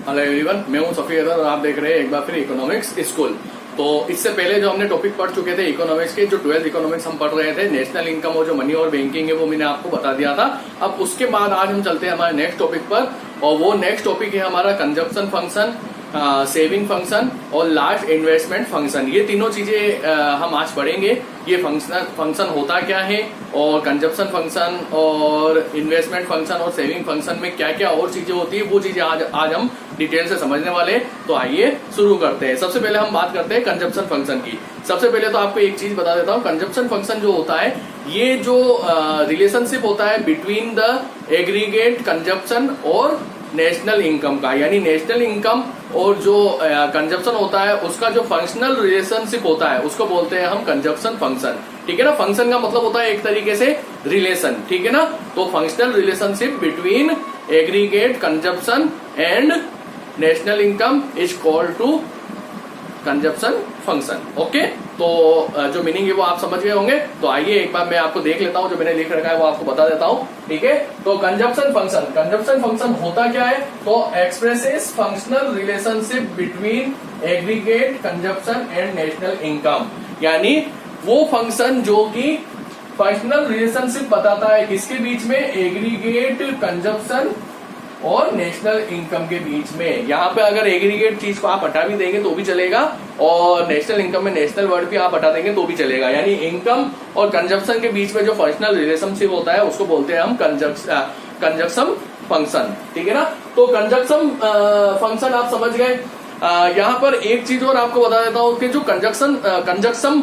Hello everyone, मैं हूं Safi other और आप देख रहे हैं एक बार फिर इकोनॉमिक्स स्कूल। तो इससे पहले जो हमने टॉपिक पढ़ चुके थे इकोनॉमिक्स के, जो 12th इकोनॉमिक्स हम पढ़ रहे थे, नेशनल इनकम और जो मनी और बैंकिंग है वो मैंने आपको बता दिया था। अब उसके बाद आज हम चलते हैं हमारे नेक्स्ट टॉपिक पर, और वो नेक्स्ट टॉपिक है हमारा कंजप्शन फंक्शन, सेविंग फंक्शन और लास्ट इन्वेस्टमेंट फंक्शन। ये तीनों चीजें हम आज पढ़ेंगे। ये फंक्शन होता क्या है, और कंजप्शन फंक्शन और इन्वेस्टमेंट फंक्शन और सेविंग फंक्शन में क्या क्या और चीजें होती है, वो चीजें आज हम डिटेल से समझने वाले हैं। तो आइए शुरू करते हैं। सबसे पहले हम बात करते हैं कंजप्शन फंक्शन की। सबसे पहले तो आपको एक चीज बता देता हूँ, कंजप्शन फंक्शन जो होता है, ये जो रिलेशनशिप होता है बिटवीन द एग्रीगेट कंजप्शन और नेशनल इनकम का, यानी नेशनल इनकम और जो कंजप्शन होता है उसका जो फंक्शनल रिलेशनशिप होता है उसको बोलते हैं हम कंजप्शन फंक्शन। ठीक है ना। फंक्शन का मतलब होता है एक तरीके से रिलेशन। ठीक है ना। तो functional relationship between aggregate consumption and national income is called to consumption function. Okay, तो जो मीनिंग है वो आप समझ गए होंगे। तो आइए एक बार मैं आपको देख लेता हूं, जो मैंने लिख रखा है वो आपको बता देता हूं। ठीक है। तो कंजप्शन फंक्शन होता क्या है, तो expresses functional relationship between aggregate consumption and national income, यानी वो फंक्शन जो कि फंक्शनल रिलेशनशिप बताता है किसके बीच में, एग्रीगेट कंजप्शन और नेशनल इनकम के बीच में। यहाँ पे अगर एग्रीगेट चीज को आप हटा भी देंगे तो भी चलेगा, और नेशनल इनकम में नेशनल वर्ड भी आप हटा देंगे तो भी चलेगा। यानी इनकम और कंजप्शन के बीच में जो फंक्शनल रिलेशनशिप होता है उसको बोलते हैं हम कंजप्शन फंक्शन। ठीक है ना। तो कंजप्शन फंक्शन आप समझ गए। यहाँ पर एक चीज और आपको बता देता हूँ कि जो कंजप्शन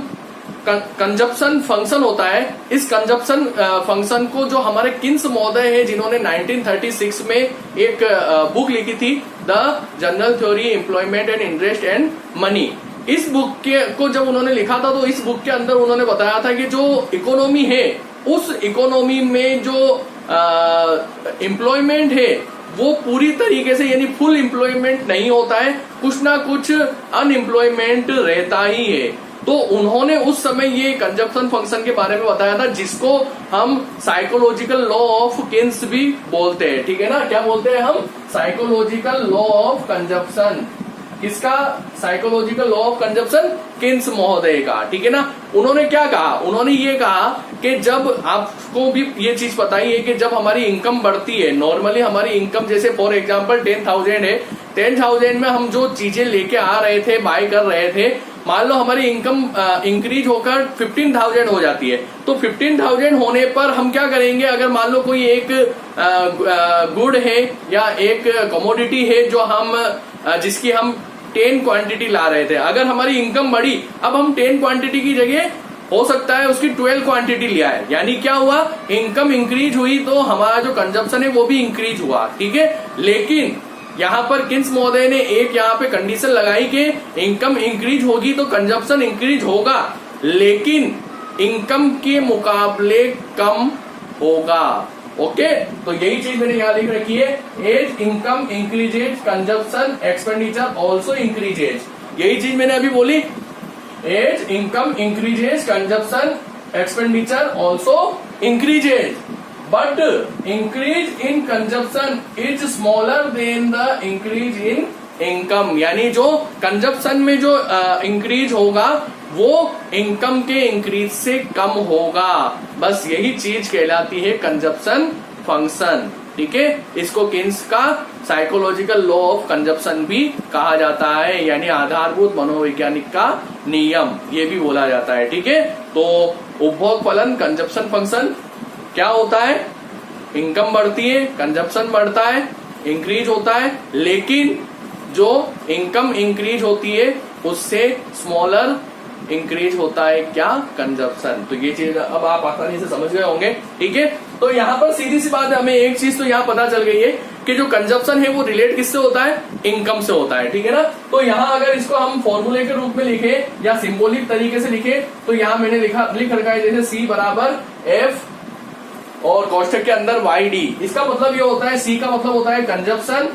फंक्शन होता है, इस कंजप्शन फंक्शन को जो हमारे किन्स महोदय है जिन्होंने 1936 में एक बुक लिखी थी, the general theory employment and interest and money, इस बुक को जब उन्होंने लिखा था तो इस बुक के अंदर उन्होंने बताया था कि जो इकोनॉमी है उस इकोनॉमी में जो एम्प्लॉयमेंट है वो पूरी तरीके से यानी फुल एम्प्लॉयमेंट नहीं होता है, कुछ ना कुछ अनएम्प्लॉयमेंट रहता ही है। तो उन्होंने उस समय ये कंजप्शन फंक्शन के बारे में बताया था, जिसको हम साइकोलॉजिकल लॉ ऑफ किन्स भी बोलते हैं। ठीक है ना। क्या बोलते हैं हम, साइकोलॉजिकल लॉ ऑफ कंजप्शन। किसका, psychological law of consumption, Keynes महोदय का। ठीक है ना। उन्होंने क्या कहा, उन्होंने ये कहा कि जब आपको भी ये चीज पता ही है कि जब हमारी इनकम बढ़ती है, नॉर्मली हमारी इनकम जैसे फॉर एग्जांपल 10,000 है, 10,000 में हम जो चीजें लेके आ रहे थे, बाय कर रहे थे, मान लो हमारी इनकम इंक्रीज होकर 15,000 हो जाती है, तो 15,000 होने पर हम क्या करेंगे, अगर मान लो कोई एक गुड है या एक कमोडिटी है जो हम जिसकी हम 10 क्वांटिटी ला रहे थे, अगर हमारी इनकम बढ़ी, अब हम 10 क्वांटिटी की जगह हो सकता है उसकी 12 क्वांटिटी लिया है, यानी क्या हुआ, इनकम इंक्रीज हुई तो हमारा जो कंजप्शन है वो भी इंक्रीज हुआ। ठीक है। लेकिन यहाँ पर किन्स महोदय ने एक यहाँ पे कंडीशन लगाई कि इनकम इंक्रीज होगी तो कंजप्शन इंक्रीज होगा, लेकिन इनकम के मुकाबले कम होगा। ओके, तो यही चीज मैंने यहाँ लिख रखी है, as income increases consumption expenditure also increases. यही चीज मैंने अभी बोली, as income increases consumption expenditure also increases, but increase in consumption is smaller than the increase in income, यानी जो कंजप्शन में जो इंक्रीज होगा वो इनकम के इंक्रीज से कम होगा। बस यही चीज कहलाती है कंजप्शन फंक्शन। ठीक है। इसको किन्स का साइकोलॉजिकल लॉ ऑफ कंजप्शन भी कहा जाता है, यानी आधारभूत मनोवैज्ञानिक का नियम ये भी बोला जाता है। ठीक है। तो उपभोग फलन कंजप्शन फंक्शन क्या होता है, इनकम बढ़ती है, कंजप्शन बढ़ता है, इंक्रीज होता है, लेकिन जो इनकम इंक्रीज होती है उससे स्मॉलर इंक्रीज होता है क्या, कंजप्शन। तो ये चीज अब आप आसानी से समझ गए होंगे। ठीक है। तो यहाँ पर सीधी सी बात है, हमें एक चीज तो यहाँ पता चल गई है कि जो कंजप्शन है वो रिलेट किससे होता है, इनकम से होता है। ठीक है ना। तो यहाँ अगर इसको हम फॉर्मूले के रूप में लिखे या सिंबॉलिक तरीके से लिखे तो यहाँ मैंने लिख रखा है जैसे C बराबर F और कोष्ठक के अंदर YD। इसका मतलब ये होता है, C का मतलब होता है कंजप्शन,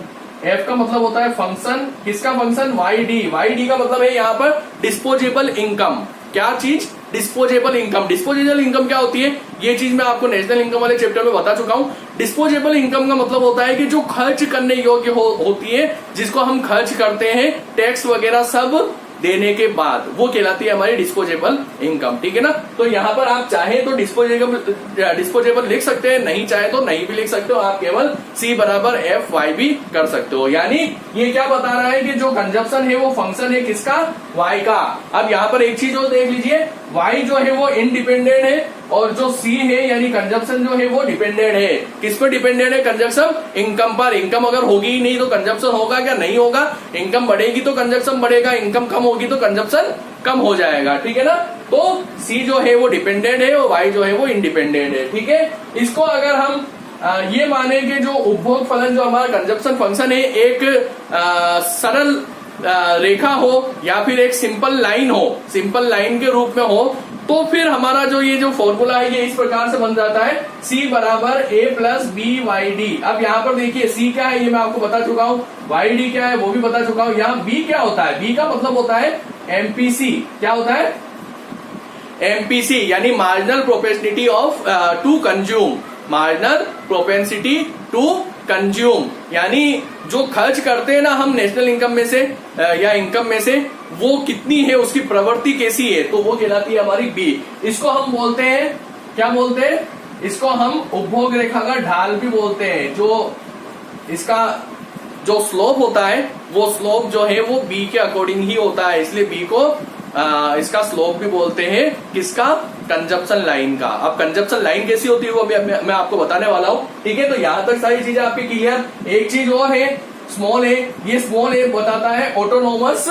F का मतलब होता है फंक्शन, किसका फंक्शन, YD। YD का मतलब है यहाँ पर डिस्पोजेबल इनकम। क्या चीज, डिस्पोजेबल इनकम। डिस्पोजेबल इनकम क्या होती है, ये चीज मैं आपको नेशनल इनकम वाले चैप्टर में बता चुका हूं। डिस्पोजेबल इनकम का मतलब होता है कि जो खर्च करने योग्य होती है, जिसको हम खर्च करते हैं टैक्स वगैरह सब देने के बाद, वो कहलाती है हमारी डिस्पोजेबल इनकम। ठीक है ना। तो यहां पर आप चाहे तो डिस्पोजेबल लिख सकते हैं, नहीं चाहे तो नहीं भी लिख सकते हो, आप केवल C बराबर FY भी कर सकते हो। यानी ये क्या बता रहा है कि जो कंजप्शन है वो फंक्शन है किसका, Y का। अब यहां पर एक चीज और देख लीजिए, Y जो है वो इंडिपेंडेंट है और जो C है यानी कंजप्शन जो है वो डिपेंडेंट है। किस पर डिपेंडेंट है कंजप्शन, इनकम पर। इनकम अगर होगी ही नहीं तो कंजप्शन होगा क्या, नहीं होगा। इनकम बढ़ेगी तो कंजप्शन बढ़ेगा, इनकम कम होगी तो कंजप्शन कम हो जाएगा। ठीक है ना। तो C जो है वो डिपेंडेंट है और Y जो है वो इंडिपेंडेंट है। ठीक है। इसको अगर हम ये माने कि जो उपभोग फलन जो हमारा कंजप्शन फंक्शन है एक सरल रेखा हो या फिर एक सिंपल लाइन हो, सिंपल लाइन के रूप में हो, तो फिर हमारा जो ये जो फॉर्मूला है ये इस प्रकार से बन जाता है C बराबर A प्लस BYD। अब यहाँ पर देखिए C क्या है ये मैं आपको बता चुका हूँ, YD क्या है वो भी बता चुका हूँ। यहाँ B क्या होता है, B का मतलब होता है MPC। क्या होता है, MPC यानी marginal propensity of to consume. Marginal propensity to consume यानी जो खर्च करते हैं ना हम नेशनल इनकम में से या इनकम में से, वो कितनी है, उसकी प्रवृत्ति कैसी है, तो वो कहलाती है हमारी बी। इसको हम बोलते हैं, क्या बोलते हैं, इसको हम उपभोग रेखा का ढाल भी बोलते हैं। जो इसका जो स्लोप होता है वो स्लोप जो है वो बी के अकॉर्डिंग ही होता है, इसलिए बी को इसका स्लोप भी बोलते हैं किसका, कंजप्शन लाइन का। अब कंजप्शन लाइन कैसी होती है वो अभी मैं आपको बताने वाला हूं। ठीक है। तो यहां तक सारी चीजें आपकी क्लियर। एक चीज और है स्मॉल ए, ये स्मॉल ए बताता है ऑटोनोमस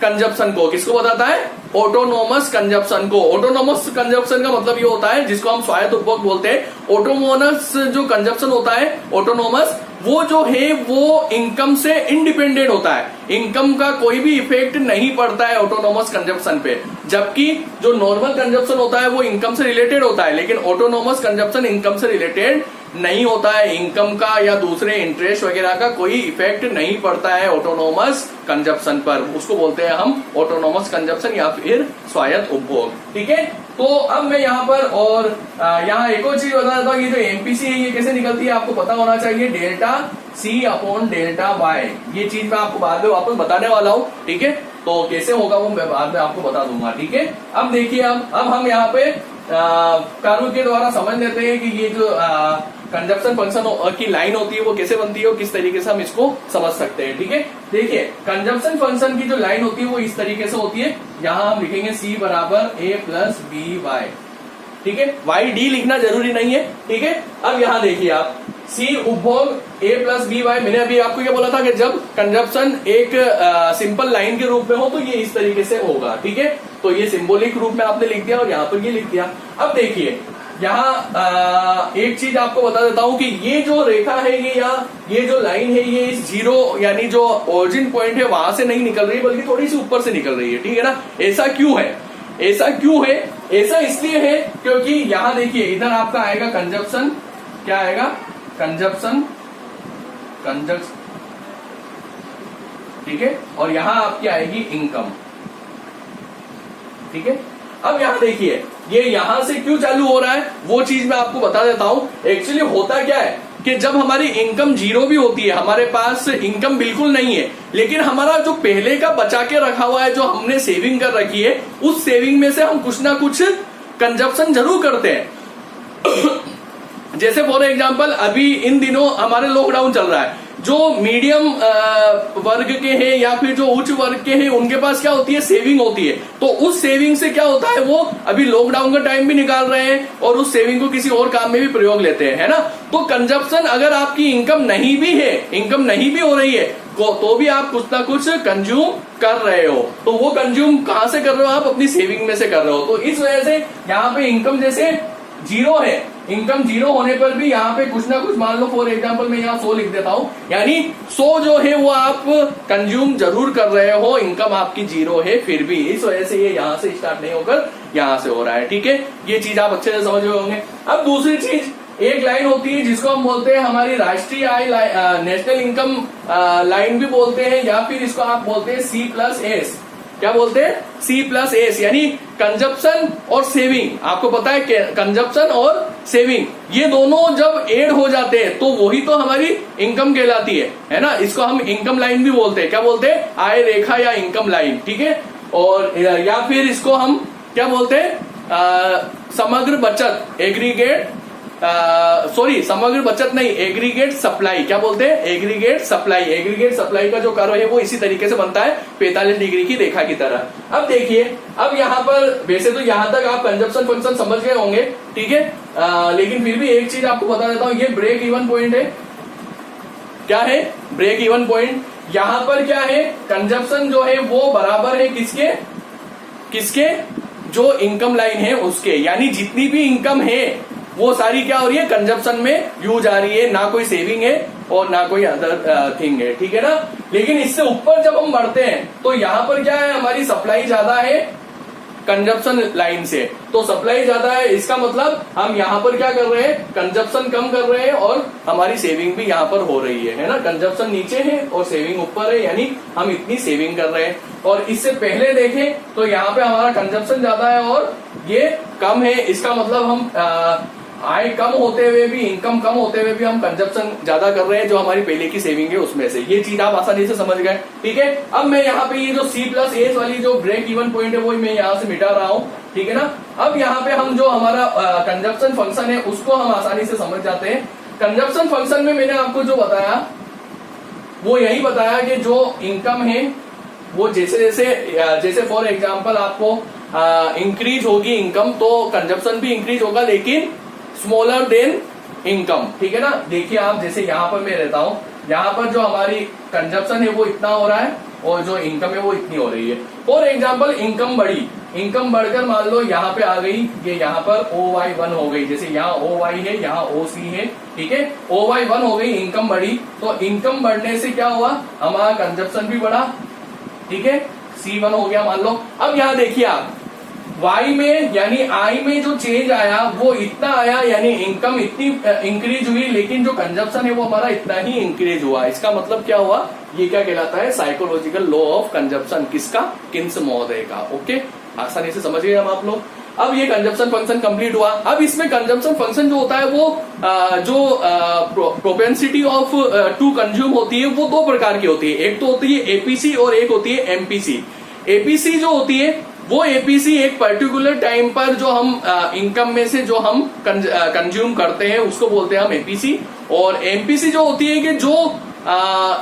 कंजप्शन को। किसको बताता है, ऑटोनोमस कंजप्शन को। ऑटोनोमस कंजप्शन का मतलब ये होता है जिसको हम स्वायत्त उपभोग बोलते हैं। ऑटोनोमस जो कंजप्शन होता है ऑटोनोमस, वो जो है वो इनकम से इंडिपेंडेंट होता है, इनकम का कोई भी इफेक्ट नहीं पड़ता है ऑटोनोमस कंजप्शन पे। जबकि जो नॉर्मल कंजप्शन होता है वो इनकम से रिलेटेड होता है, लेकिन ऑटोनोमस कंजप्शन इनकम से रिलेटेड नहीं होता है। इनकम का या दूसरे इंटरेस्ट वगैरह का कोई इफेक्ट नहीं पड़ता है ऑटोनोमस कंजप्शन पर, उसको बोलते हैं हम ऑटोनोमस कंजप्शन या फिर स्वायत्त उपभोग। ठीक है। तो अब मैं यहाँ पर और यहाँ एक और चीज बता देता हूँ, ये जो एमपीसी है ये कैसे निकलती है आपको पता होना चाहिए, delta C upon delta Y। ये चीज मैं आपको बाद में वापस बताने वाला हूँ। ठीक है। तो कैसे होगा वो मैं बाद में आपको बता दूंगा। ठीक है। अब देखिए अब हम यहाँ पे कानून के द्वारा समझ लेते हैं कि ये जो कंजप्शन फंक्शन की लाइन होती है वो कैसे बनती है और किस तरीके से हम इसको समझ सकते हैं। ठीक है। देखिए कंजप्शन फंक्शन की जो लाइन होती है वो इस तरीके से होती है। यहाँ हम लिखेंगे C बराबर A प्लस BY। ठीक है। YD लिखना जरूरी नहीं है। ठीक है। अब यहाँ देखिए आप C उपभोग A प्लस BY, मैंने अभी आपको ये बोला था कि जब कंजप्शन एक सिंपल लाइन के रूप में हो तो ये इस तरीके से होगा। ठीक है। तो ये सिंबॉलिक रूप में आपने लिख दिया और यहाँ पर ये लिख दिया। अब देखिए यहाँ एक चीज आपको बता देता हूं कि ये जो रेखा है ये जो लाइन है ये इस जीरो यानी जो ओरिजिन पॉइंट है वहां से नहीं निकल रही बल्कि थोड़ी सी ऊपर से निकल रही है। ठीक है ना। ऐसा क्यों है, ऐसा क्यों है, ऐसा इसलिए है क्योंकि यहाँ देखिए इधर आपका आएगा कंजप्शन, क्या आएगा, कंजप्शन, ठीक है, और यहाँ आपकी आएगी इनकम। ठीक है। अब यहाँ देखिए ये यहां से क्यों चालू हो रहा है वो चीज मैं आपको बता देता हूं। एक्चुअली होता क्या है कि जब हमारी इनकम जीरो भी होती है, हमारे पास इनकम बिल्कुल नहीं है, लेकिन हमारा जो पहले का बचा के रखा हुआ है, जो हमने सेविंग कर रखी है, उस सेविंग में से हम कुछ ना कुछ कंजप्शन जरूर करते हैं। जैसे फॉर एग्जांपल अभी इन दिनों हमारे लॉकडाउन चल रहा है, जो मीडियम वर्ग के हैं या फिर जो उच्च वर्ग के हैं उनके पास क्या होती है, सेविंग होती है। तो उस सेविंग से क्या होता है, वो अभी लॉकडाउन का टाइम भी निकाल रहे हैं और उस सेविंग को किसी और काम में भी प्रयोग लेते हैं, है ना। तो कंजप्शन अगर आपकी इनकम नहीं भी है, इनकम नहीं भी हो रही है तो भी आप कुछ ना कुछ कंज्यूम कर रहे हो। तो वो कंज्यूम कहां से कर रहे हो, आप अपनी सेविंग में से कर रहे हो। तो इस वजह से यहाँ पे इनकम जैसे जीरो है, इनकम जीरो होने पर भी यहाँ पे कुछ ना कुछ, मान लो फॉर एग्जांपल मैं यहाँ 100 लिख देता हूँ, यानी 100 जो है वो आप कंज्यूम जरूर कर रहे हो, इनकम आपकी जीरो है फिर भी, इस वजह से ये यहाँ से स्टार्ट नहीं होकर यहाँ से हो रहा है। ठीक है। ये चीज आप अच्छे से समझ गए होंगे। अब दूसरी चीज, एक लाइन होती है जिसको हम बोलते हैं हमारी राष्ट्रीय आय, नेशनल इनकम लाइन भी बोलते हैं, या फिर इसको आप बोलते हैं C+S। क्या बोलते हैं, C प्लस एस, यानी कंजप्शन और सेविंग। आपको पता है कंजप्शन और सेविंग ये दोनों जब ऐड हो जाते हैं तो वही तो हमारी इनकम कहलाती है ना। इसको हम इनकम लाइन भी बोलते हैं। क्या बोलते हैं, आय रेखा या इनकम लाइन, ठीक है। और या फिर इसको हम क्या बोलते हैं, समग्र बचत, एग्रीगेट, सॉरी समग्र बचत नहीं, एग्रीगेट सप्लाई। क्या बोलते हैं, एग्रीगेट सप्लाई। एग्रीगेट सप्लाई का जो कर्व है वो इसी तरीके से बनता है 45 डिग्री की रेखा की तरह। अब देखिए, अब यहां पर वैसे तो यहां तक आप कंजप्शन फंक्शन समझ गए होंगे, ठीक है। लेकिन फिर भी एक चीज आपको बता देता हूं, ये ब्रेक इवन पॉइंट है। क्या है, ब्रेक इवन पॉइंट। यहां पर क्या है, कंजप्शन जो है वो बराबर है किसके, किसके, जो इनकम लाइन है उसके। यानी जितनी भी इनकम है वो सारी क्या हो रही है, कंजप्शन में यूज आ रही है, ना कोई सेविंग है और ना कोई अदर थिंग है, ठीक है ना। लेकिन इससे ऊपर जब हम बढ़ते हैं तो यहां पर क्या है, हमारी सप्लाई ज्यादा है कंजप्शन लाइन से। तो सप्लाई ज्यादा है, इसका मतलब हम यहाँ पर क्या कर रहे हैं, कंजप्शन कम कर रहे हैं और हमारी सेविंग भी यहाँ पर हो रही है ना। कंजप्शन नीचे है और सेविंग ऊपर है, यानी हम इतनी सेविंग कर रहे हैं। और इससे पहले देखें तो यहाँ पे हमारा कंजप्शन ज्यादा है और ये कम है। इसका मतलब हम आय कम होते हुए भी, इनकम कम होते हुए भी हम कंजप्शन ज्यादा कर रहे हैं, जो हमारी पहले की सेविंग है उसमें से। ये चीज आप आसानी से समझ गए, ठीक है। अब मैं यहाँ पे ये जो C प्लस एस वाली जो ब्रेक इवन पॉइंट है वो मैं यहाँ से मिटा रहा हूँ, ठीक है ना। अब यहाँ पे हम जो हमारा कंजप्शन फंक्शन है उसको हम आसानी से समझ जाते हैं। कंजप्शन फंक्शन में मैंने आपको जो बताया वो यही बताया कि जो इनकम है वो जैसे जैसे फॉर एग्जाम्पल आपको इंक्रीज होगी इनकम तो कंजप्शन भी इंक्रीज होगा, लेकिन स्मॉलर देन इनकम, ठीक है ना। देखिए आप, जैसे यहाँ पर मैं रहता हूँ, यहाँ पर जो हमारी कंजप्शन है वो इतना हो रहा है और जो इनकम है वो इतनी हो रही है। फॉर एग्जाम्पल इनकम बढ़ी, इनकम बढ़कर मान लो यहाँ पे आ गई, ये यहाँ पर OY1 हो गई, जैसे यहाँ OY है, यहाँ OC है, ठीक है। OY1 हो गई, इनकम बढ़ी, तो इनकम बढ़ने से क्या हुआ, हमारा कंजप्शन भी बढ़ा, ठीक है। C1 हो गया मान लो। अब यहाँ देखिए आप, Y में यानी I में जो चेंज आया वो इतना आया, यानी इनकम इतनी इंक्रीज हुई, लेकिन जो कंजप्शन है वो हमारा इतना ही इंक्रीज हुआ। इसका मतलब क्या हुआ, ये क्या कहलाता है, साइकोलॉजिकल लॉ ऑफ कंजप्शन। किसका, किन्स महोदय का। ओके, आसानी से समझ गए हम आप लोग। अब ये कंजप्शन फंक्शन कंप्लीट हुआ। अब इसमें कंजप्शन फंक्शन जो होता है वो जो प्रोपेंसिटी ऑफ टू कंज्यूम होती है वो दो प्रकार की होती है। एक तो होती है एपीसी और एक होती है एमपीसी। एपीसी जो होती है वो एपीसी एक पर्टिकुलर टाइम पर जो हम इनकम में से जो हम कंज्यूम करते हैं उसको बोलते हैं हम एपीसी। और एमपीसी जो होती है कि जो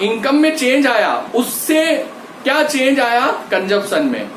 इनकम में चेंज आया उससे क्या चेंज आया कंजप्शन में,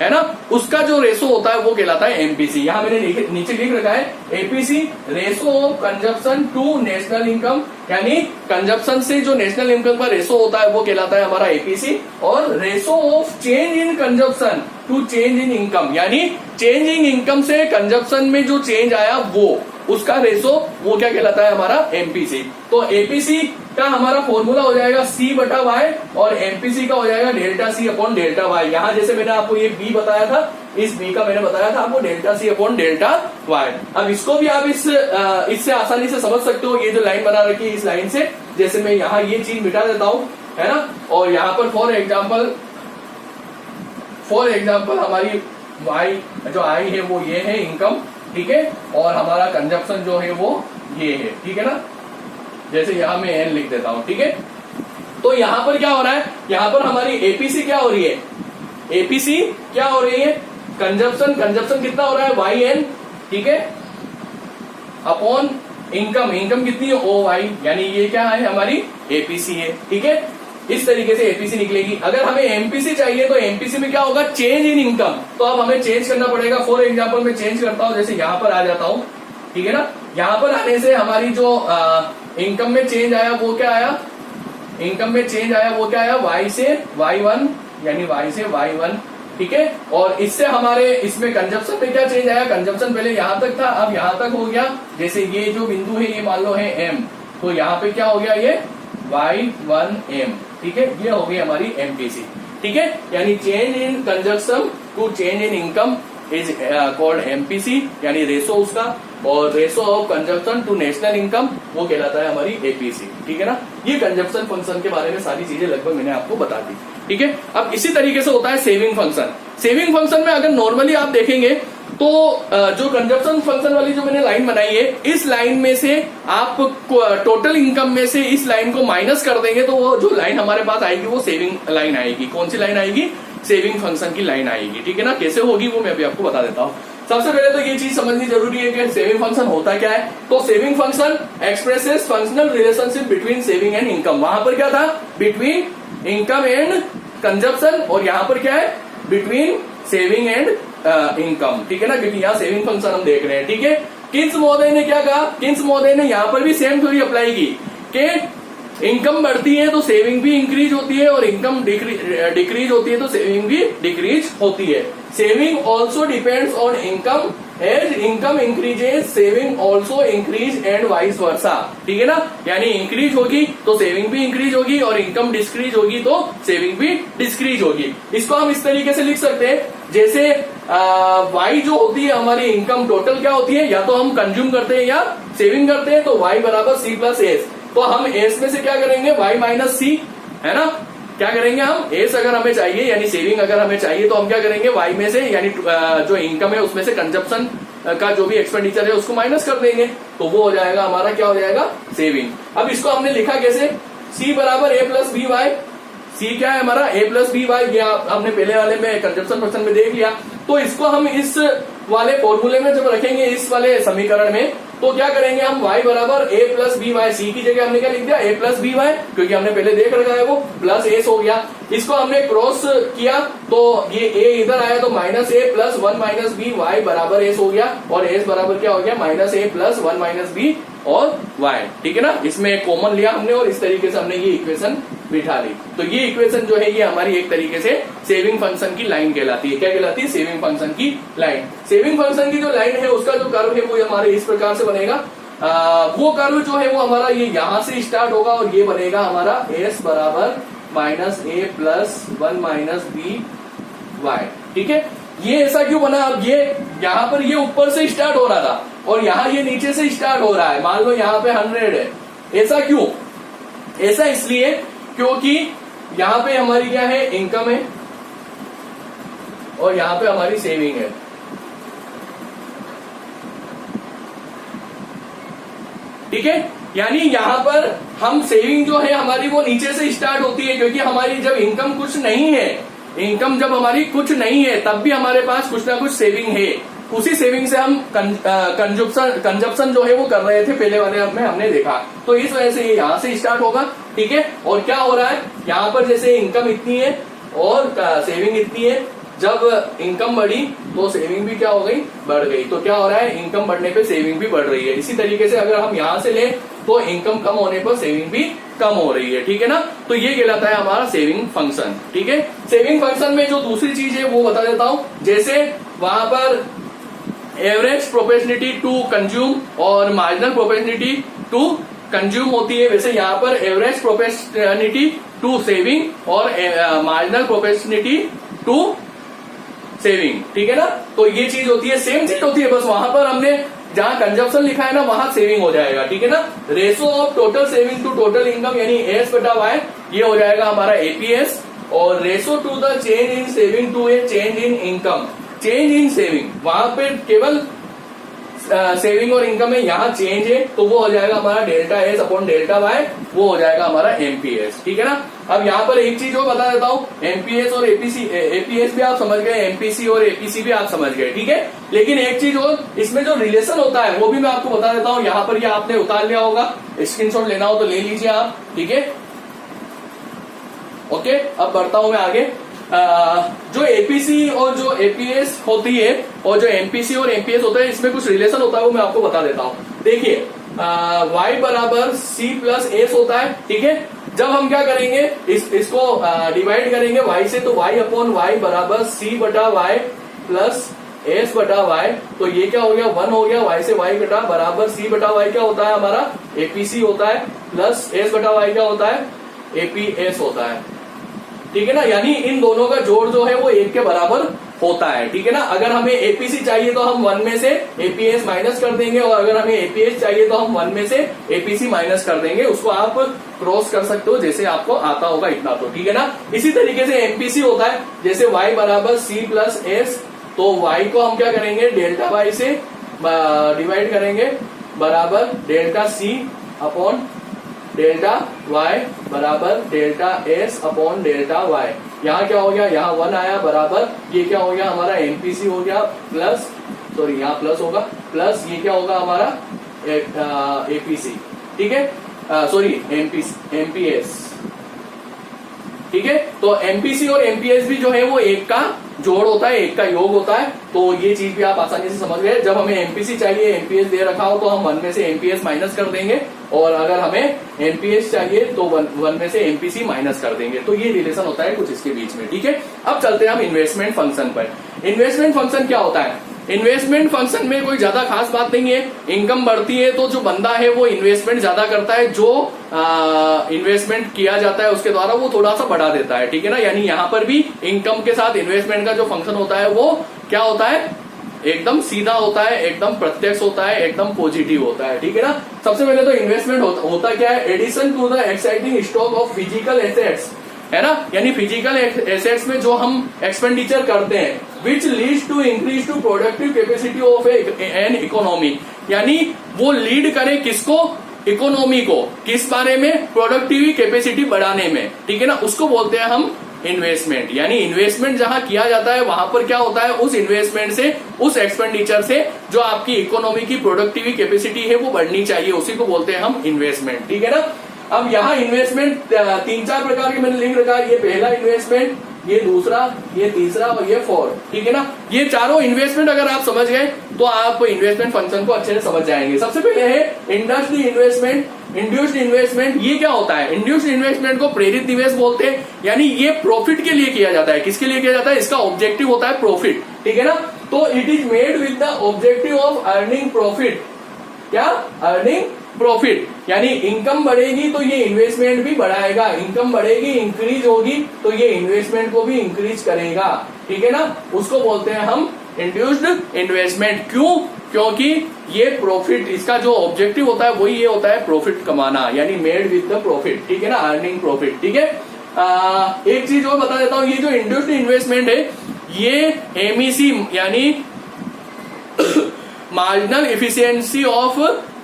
है ना, उसका जो रेशो होता है वो कहलाता है एमपीसी। यहां मैंने नीचे लिख रखा है APC, ratio of consumption to national income, यानी कंजप्शन से जो नेशनल इनकम का रेशो होता है वो कहलाता है हमारा एपीसी। और ratio of change in consumption to change in income, यानी चेंज इन इनकम से कंजप्शन में जो चेंज आया वो उसका रेशो वो क्या कहलाता है हमारा एमपीसी। तो एपीसी का हमारा फॉर्मूला हो जाएगा C/Y और एमपीसी का हो जाएगा delta C upon delta Y। यहां जैसे मैंने आपको ये B बताया था, इस B का मैंने बताया था आपको delta C upon delta Y। अब इसको भी आप इससे आसानी से समझ सकते हो। ये जो लाइन बना रखी है इस लाइन से, जैसे मैं यहाँ ये चीज मिटा देता हूं, है ना। और यहाँ पर फॉर एग्जाम्पल हमारी Y जो आई है वो ये है इनकम, ठीक है। और हमारा कंजप्शन जो है वो ये है, ठीक है ना। जैसे यहां मैं N लिख देता हूं, ठीक है। तो यहां पर क्या हो रहा है, यहां पर हमारी एपीसी क्या हो रही है, एपीसी क्या हो रही है, कंजप्शन कितना हो रहा है YN, ठीक है, अपॉन इनकम कितनी है OY, यानी ये क्या है हमारी एपीसी है, ठीक है। इस तरीके से एपीसी निकलेगी। अगर हमें एमपीसी चाहिए तो एमपीसी में क्या होगा, चेंज इन इनकम। तो अब हमें चेंज करना पड़ेगा। फॉर एग्जांपल मैं चेंज करता हूं, जैसे यहां पर आ जाता हूं, ठीक है ना। यहां पर आने से हमारी जो इनकम में चेंज आया वो क्या आया, इनकम में चेंज आया वो क्या आया, Y से Y1, यानी Y से Y1, ठीक है। और इससे हमारे इसमें कंजप्शन में क्या चेंज आया, कंजप्शन पहले यहां तक था अब यहां तक हो गया। जैसे ये जो बिंदु है ये मान लो है M, तो यहाँ पे क्या हो गया, ये Y1M, ठीक है। ये हो गई हमारी एमपीसी, ठीक है। यानी change in consumption to change in income is called MPC, यानी रेशो उसका। और ratio of consumption to national income वो कहलाता है हमारी एपीसी, ठीक है ना। ये कंजप्शन फंक्शन के बारे में सारी चीजें लगभग मैंने आपको बता दी। ठीक है। अब इसी तरीके से होता है सेविंग फंक्शन। सेविंग फंक्शन में अगर नॉर्मली आप देखेंगे तो जो कंजप्शन फंक्शन वाली जो मैंने लाइन बनाई है, इस लाइन में से आप टोटल इनकम में से इस लाइन को माइनस कर देंगे तो वो जो लाइन हमारे पास आएगी वो सेविंग लाइन आएगी। कौन सी लाइन आएगी? सेविंग फंक्शन की लाइन आएगी, ठीक है ना। कैसे होगी वो मैं अभी आपको बता देता हूं। सबसे पहले तो ये चीज समझनी जरूरी है कि सेविंग फंक्शन होता क्या है। तो saving function expresses functional relationship between saving and income. वहां पर क्या था? बिटवीन इनकम एंड कंजप्शन, और यहां पर क्या है? बिटवीन सेविंग एंड इनकम, ठीक है ना, क्योंकि यहाँ सेविंग फंक्शन हम देख रहे हैं, ठीक है। किन्स महोदय ने क्या कहा? किन्स महोदय ने यहाँ पर भी सेम थ्योरी अप्लाई की कि इनकम बढ़ती है तो सेविंग भी इंक्रीज होती है, और इनकम डिक्रीज होती है तो सेविंग भी डिक्रीज होती है। Saving also depends on income, as income increases saving also increase and vice versa, ठीक है ना। यानी इंक्रीज होगी तो सेविंग भी इंक्रीज होगी, और इनकम डिस्क्रीज होगी तो सेविंग भी डिस्क्रीज होगी। इसको हम इस तरीके से लिख सकते हैं, जैसे वाई जो होती है हमारी इनकम टोटल क्या होती है, या तो हम कंज्यूम करते हैं या सेविंग करते हैं, तो वाई बराबर सी प्लस एस। तो हम एस में से क्या करेंगे? वाई माइनस सी, है ना। क्या करेंगे हम? एस अगर हमें चाहिए यानी सेविंग अगर हमें चाहिए तो हम क्या करेंगे? वाई में से यानी जो इनकम है उसमें से कंजप्शन का जो भी एक्सपेंडिचर है उसको माइनस कर देंगे, तो वो हो जाएगा हमारा क्या हो जाएगा? सेविंग। अब इसको हमने लिखा कैसे? सी बराबर ए प्लस बी वाई। सी क्या है हमारा? ए प्लस बी वाई। ये हमने पहले वाले में कंजप्शन फंक्शन में देख लिया। तो इसको हम इस वाले फॉर्मूले में जब रखेंगे, इस वाले समीकरण में, तो क्या करेंगे हम? y बराबर ए प्लस बी वाई। सी की जगह हमने क्या लिख दिया? ए प्लस बी वाई, क्योंकि हमने पहले देख रखा है वो, प्लस एस हो गया। इसको हमने क्रॉस किया तो ये a इधर आया तो minus A plus one minus B Y बराबर एस हो गया, और एस बराबर क्या हो गया? Minus A plus one minus B और y, ठीक है ना। इसमें कॉमन लिया हमने और इस तरीके से हमने ये इक्वेशन बिठा ली। तो ये इक्वेशन जो है ये हमारी एक तरीके से सेविंग फंक्शन की लाइन कहलाती है। क्या कहलाती है? सेविंग फंक्शन की लाइन। सेविंग फंक्शन की जो लाइन है उसका जो कर्व है वो हमारे इस प्रकार से बनेगा। वो कर्व जो है वो हमारा ये यहां से स्टार्ट होगा और ये बनेगा हमारा एस बराबर minus A plus one minus B Y, ठीक है। ये ऐसा क्यों बना? अब ये यहाँ पर ये ऊपर से स्टार्ट हो रहा था और यहाँ ये नीचे से स्टार्ट हो रहा है। मान लो यहाँ पे 100 है, ऐसा क्यों? ऐसा इसलिए क्योंकि यहाँ पे हमारी क्या है? इनकम है, और यहाँ पे हमारी सेविंग है, ठीक है। यानी यहाँ पर हम सेविंग जो है हमारी वो नीचे से स्टार्ट होती है, क्योंकि हमारी जब इनकम कुछ नहीं है, इनकम जब हमारी कुछ नहीं है तब भी हमारे पास कुछ ना कुछ सेविंग है। उसी सेविंग से हम कंजप्शन जो है वो कर रहे थे पहले वाले में हमने देखा। तो इस वजह से ये यहाँ से स्टार्ट होगा, ठीक है। और क्या हो रहा है यहाँ पर? जैसे इनकम इतनी है और सेविंग इतनी है, जब इनकम बढ़ी तो सेविंग भी क्या हो गई? बढ़ गई। तो क्या हो रहा है? इनकम बढ़ने पे सेविंग भी बढ़ रही है। इसी तरीके से अगर हम यहाँ से लें तो इनकम कम होने पर सेविंग भी कम हो रही है, ठीक है ना। तो ये कहलाता है हमारा सेविंग फंक्शन, ठीक है। सेविंग फंक्शन में जो दूसरी चीज है वो बता देता हूं। जैसे वहां पर एवरेज प्रोपेशनिटी टू कंज्यूम और मार्जिनल प्रोपेशनिटी टू कंज्यूम होती है, वैसे यहाँ पर एवरेज प्रोपेशनिटी टू सेविंग और मार्जिनल प्रोपेशनिटी टू सेविंग, ठीक है ना। तो ये चीज होती है, सेम चीज होती है, बस वहां पर हमने जहां कंजप्शन लिखा है ना वहां सेविंग हो जाएगा, ठीक है ना। Ratio of total saving to total income यानी एस बटा वाई, ये हो जाएगा हमारा एपीएस। और ratio to the change in saving to a change in income, change in saving, वहां पे केवल सेविंग और इनकम में यहाँ चेंज है तो वो हो जाएगा हमारा delta S upon delta Y, वो हो जाएगा हमारा एमपीएस, ठीक है ना। अब यहाँ पर एक चीज और बता देता हूँ, एमपीएस और एपीसी, एपीएस भी आप समझ गए, एमपीसी और एपीसी भी आप समझ गए, ठीक है। लेकिन एक चीज और, इसमें जो रिलेशन होता है वो भी मैं आपको बता देता हूँ। यहाँ पर ये आपने उतार लिया होगा, स्क्रीनशॉट लेना हो तो ले लीजिए आप, ठीक है। ओके, अब बढ़ता हूं मैं आगे। जो एपीसी और जो एपीएस होती है और जो एमपीसी और एमपीएस होता है, इसमें कुछ रिलेशन होता है वो मैं आपको बता देता हूं। देखिए y बराबर सी प्लस एस होता है, ठीक है। जब हम क्या करेंगे, इसको डिवाइड करेंगे y से, तो y अपॉन y बराबर सी बटा y प्लस एस बटा y, तो ये क्या हो गया 1 हो गया, y से y घटा बराबर सी बटा y क्या होता है हमारा एपीसी होता है, प्लस एस बटा y क्या होता है एपीएस होता है, ठीक है ना। यानी इन दोनों का जोड़ जो है वो 1 के बराबर होता है, ठीक है ना। अगर हमें एपीसी चाहिए तो हम 1 में से एपीएस माइनस कर देंगे, और अगर हमें एपीएस चाहिए तो हम 1 में से एपीसी माइनस कर देंगे। उसको आप क्रॉस कर सकते हो जैसे आपको आता होगा इतना, तो ठीक है ना। इसी तरीके से एमपीसी होता है, जैसे y बराबर सी प्लस एस, तो y को हम क्या करेंगे, डेल्टा y से डिवाइड करेंगे, बराबर delta C upon delta y बराबर delta s upon delta y। यहाँ क्या हो गया, यहाँ 1 आया, बराबर ये क्या हो गया हमारा एमपीसी हो गया, प्लस सॉरी यहाँ प्लस होगा, प्लस ये क्या होगा हमारा एपीसी, ठीक है, सॉरी एमपीएस, ठीक है। तो एमपीसी और एमपीएस भी जो है वो एक का जोड़ होता है, एक का योग होता है। तो ये चीज भी आप आसानी से समझ गए। जब हमें एमपीसी चाहिए, एमपीएस दे रखा हो, तो हम 1 में से एमपीएस माइनस कर देंगे, और अगर हमें एमपीएस चाहिए तो 1 में से एमपीसी माइनस कर देंगे। तो ये रिलेशन होता है कुछ इसके बीच में, ठीक है। अब चलते हैं हम इन्वेस्टमेंट फंक्शन पर। इन्वेस्टमेंट फंक्शन क्या होता है? इन्वेस्टमेंट फंक्शन में कोई ज्यादा खास बात नहीं है। इनकम बढ़ती है तो जो बंदा है वो इन्वेस्टमेंट ज्यादा करता है, जो इन्वेस्टमेंट किया जाता है उसके द्वारा वो थोड़ा सा बढ़ा देता है, ठीक है ना। यानी यहाँ पर भी इनकम के साथ इन्वेस्टमेंट का जो फंक्शन होता है वो क्या होता है, एकदम सीधा होता है, एकदम प्रत्यक्ष होता है, एकदम पॉजिटिव होता है, ठीक है ना। सबसे पहले तो इन्वेस्टमेंट होता क्या है, addition to the exciting stock of physical assets, है ना। यानी फिजिकल एसेट्स में जो हम एक्सपेंडिचर करते हैं, which leads to increase to productive capacity of an economy, यानी वो लीड करे किसको, इकोनॉमी को, किस बारे में, प्रोडक्टिव कैपेसिटी बढ़ाने में, ठीक है ना। उसको बोलते हैं हम इन्वेस्टमेंट। यानी इन्वेस्टमेंट जहां किया जाता है वहां पर क्या होता है, उस इन्वेस्टमेंट से, उस एक्सपेंडिचर से जो आपकी इकोनॉमी की प्रोडक्टिव कैपेसिटी है वो बढ़नी चाहिए, उसी को बोलते हैं हम इन्वेस्टमेंट, ठीक है ना। अब यहाँ इन्वेस्टमेंट 3-4 प्रकार के मैंने लिख रखा है। ये पहला इन्वेस्टमेंट, ये दूसरा, ये तीसरा और ये फोर्थ, ठीक है ना। ये चारों इन्वेस्टमेंट अगर आप समझ गए तो आप इन्वेस्टमेंट फंक्शन को अच्छे से समझ जाएंगे। सबसे पहले है इंडस्ट्री इन्वेस्टमेंट, इंड्यूस्ड इन्वेस्टमेंट। ये क्या होता है, इंड्यूस्ड इन्वेस्टमेंट को प्रेरित निवेश बोलते हैं। यानी ये प्रॉफिट के लिए किया जाता है। किसके लिए किया जाता है, इसका ऑब्जेक्टिव होता है प्रॉफिट, ठीक है ना। तो it is made with the objective of earning profit. क्या, अर्निंग प्रॉफिट, यानी इनकम बढ़ेगी तो ये इन्वेस्टमेंट भी बढ़ाएगा, इनकम बढ़ेगी, इंक्रीज होगी तो ये इन्वेस्टमेंट को भी इंक्रीज करेगा, ठीक है ना। उसको बोलते हैं हम इंड्यूस्ड इन्वेस्टमेंट। क्यों, क्योंकि ये प्रॉफिट, इसका जो ऑब्जेक्टिव होता है वही ये होता है प्रॉफिट कमाना, यानी मेड विद द प्रॉफिट, ठीक है ना, अर्निंग प्रॉफिट, ठीक है। एक चीज और बता देता हूं, ये जो इंड्यूस्ड इन्वेस्टमेंट है ये एमईसी यानी मार्जिनल इफिशियंसी ऑफ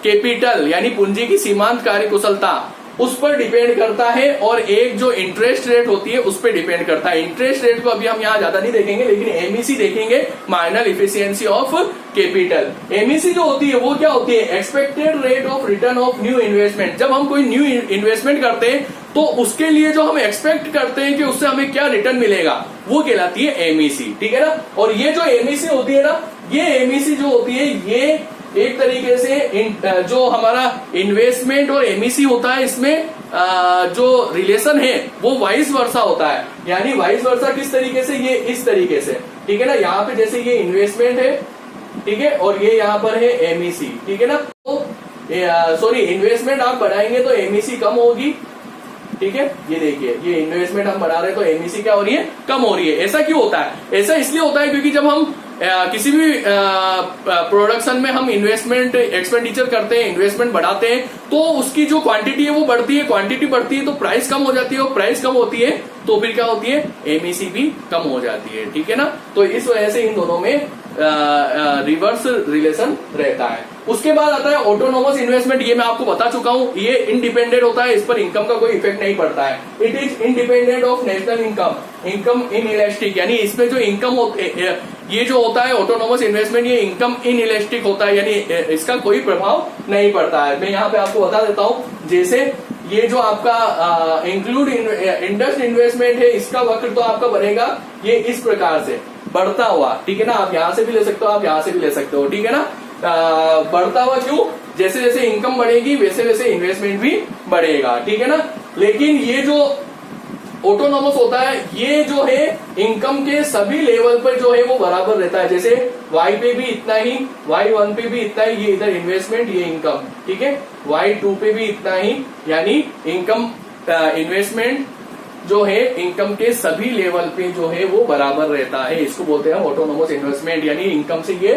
कैपिटल, यानी पूंजी की सीमांत कार्यकुशलता, उस पर डिपेंड करता है, और एक जो इंटरेस्ट रेट होती है उस पर डिपेंड करता है। इंटरेस्ट रेट को अभी हम यहाँ ज्यादा नहीं देखेंगे, लेकिन एमईसी देखेंगे, marginal efficiency of capital. MEC जो होती है वो क्या होती है, expected rate of return of new investment. जब हम कोई न्यू इन्वेस्टमेंट करते हैं तो उसके लिए जो हम एक्सपेक्ट करते हैं कि उससे हमें क्या रिटर्न मिलेगा, वो कहलाती है एमईसी, ठीक है ना। और ये जो एमईसी होती है ना, ये एमईसी जो होती है ये एक तरीके से जो हमारा इन्वेस्टमेंट और एमईसी होता है, इसमें जो रिलेशन है वो वाइस वर्सा होता है। यानी वाइस वर्सा किस तरीके से, ये इस तरीके से, ठीक है ना। यहाँ पे जैसे ये इन्वेस्टमेंट है, ठीक है, और ये यहाँ पर है एमईसी, ठीक है ना। तो सॉरी, इन्वेस्टमेंट आप बढ़ाएंगे तो एमईसी कम होगी, ठीक है। ये देखिए, ये इन्वेस्टमेंट हम बढ़ा रहे हैं तो एमईसी क्या हो रही है, कम हो रही है। ऐसा क्यों होता है, ऐसा इसलिए होता है क्योंकि जब हम किसी भी प्रोडक्शन में हम इन्वेस्टमेंट एक्सपेंडिचर करते हैं, इन्वेस्टमेंट बढ़ाते हैं, तो उसकी जो क्वांटिटी है वो बढ़ती है, क्वांटिटी बढ़ती है तो प्राइस कम हो जाती है, और प्राइस कम होती है तो फिर क्या होती है, एमईसी भी कम हो जाती है, ठीक है ना। तो इस वजह से इन दोनों में रिवर्स रिलेशन रहता है। उसके बाद आता है ऑटोनोमस इन्वेस्टमेंट। ये मैं आपको बता चुका हूं, ये इंडिपेंडेंट होता है, इस पर इनकम का कोई इफेक्ट नहीं पड़ता है। It is independent of national income, income in elastic, यानी इसमें जो इनकम ये जो होता है ऑटोनोमस इन्वेस्टमेंट, ये इनकम इन इलास्टिक होता है, यानी इसका कोई प्रभाव नहीं पड़ता है। मैं यहाँ पे आपको बता देता हूँ, जैसे ये जो आपका इंक्लूड इंडस्ट्री इन्वेस्टमेंट है, इसका वक्र तो आपका बनेगा ये इस प्रकार से बढ़ता हुआ, ठीक है ना। आप यहां से भी ले सकते हो, आप यहां से भी ले सकते हो, ठीक है ना। बढ़ता हुआ क्यों, जैसे जैसे इनकम बढ़ेगी वैसे वैसे इन्वेस्टमेंट भी बढ़ेगा, ठीक है ना। लेकिन ये जो ऑटोनोमस होता है, ये जो है इनकम के सभी लेवल पर जो है वो बराबर रहता है। जैसे y पे भी इतना ही, y1 पे भी इतना ही, ये इधर इन्वेस्टमेंट, ये इनकम, ठीक है। y2 पे भी इतना ही, यानी इनकम इन्वेस्टमेंट जो है इनकम के सभी लेवल पे जो है वो बराबर रहता है। इसको बोलते हैं ऑटोनोमस इन्वेस्टमेंट, यानी इनकम से ये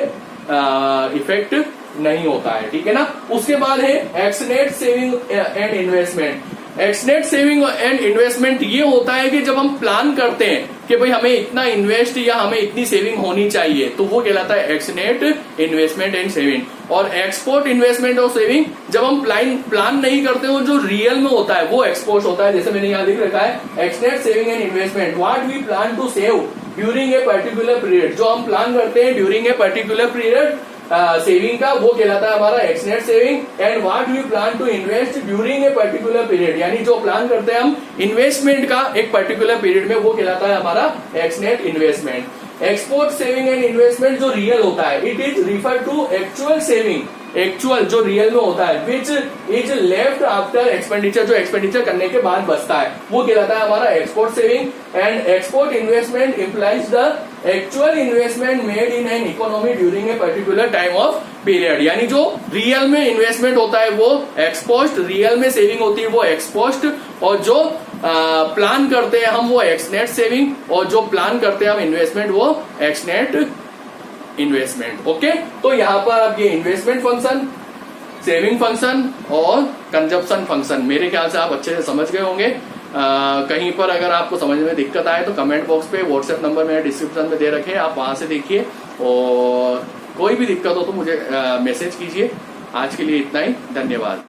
इफेक्ट नहीं होता है, ठीक है ना। उसके बाद है ex ante saving and investment. Ex ante saving and investment ये होता है कि जब हम प्लान करते हैं कि भाई हमें इतना इन्वेस्ट या हमें इतनी सेविंग होनी चाहिए, तो वो कहलाता है एक्सनेट इन्वेस्टमेंट एंड सेविंग। और एक्सपोर्ट इन्वेस्टमेंट और सेविंग जब हम प्लान नहीं करते हो, जो रियल में होता है वो एक्सपोर्ट होता है। जैसे मैंने यहाँ लिख रखा है ex ante saving and investment, what we plan to save during a particular period. जो हम प्लान करते हैं during a particular period saving का, वो कहलाता है हमारा ex ante saving. And what we plan to invest during a particular period, यानी जो प्लान करते हैं हम इन्वेस्टमेंट का एक पर्टिकुलर पीरियड में, वो कहलाता है हमारा ex ante investment. Ex post saving and investment जो रियल होता है, it is refer to actual saving, actual जो रियल में होता है, which is left after expenditure, जो एक्सपेंडिचर करने के बाद बचता है, वो कहलाता है हमारा ex post saving. And ex post investment implies the actual investment made in an economy during a particular time of period, यानी जो रियल में इन्वेस्टमेंट होता है वो एक्सपोस्ट, रियल में सेविंग होती है वो एक्सपोस्ट, और जो प्लान करते हैं हम वो एक्सनेट सेविंग, और जो प्लान करते हैं हम इन्वेस्टमेंट वो एक्सनेट इन्वेस्टमेंट। ओके, तो यहां पर अब ये इन्वेस्टमेंट फंक्शन, सेविंग फंक्शन और कंजप्शन फंक्शन मेरे ख्याल से आप अच्छे से समझ गए होंगे। कहीं पर अगर आपको समझ में दिक्कत आए तो कमेंट बॉक्स पे व्हाट्सएप नंबर मेरे डिस्क्रिप्शन में दे रखे हैं, आप वहां से देखिए, और कोई भी दिक्कत हो तो मुझे मैसेज कीजिए। आज के लिए इतना ही, धन्यवाद।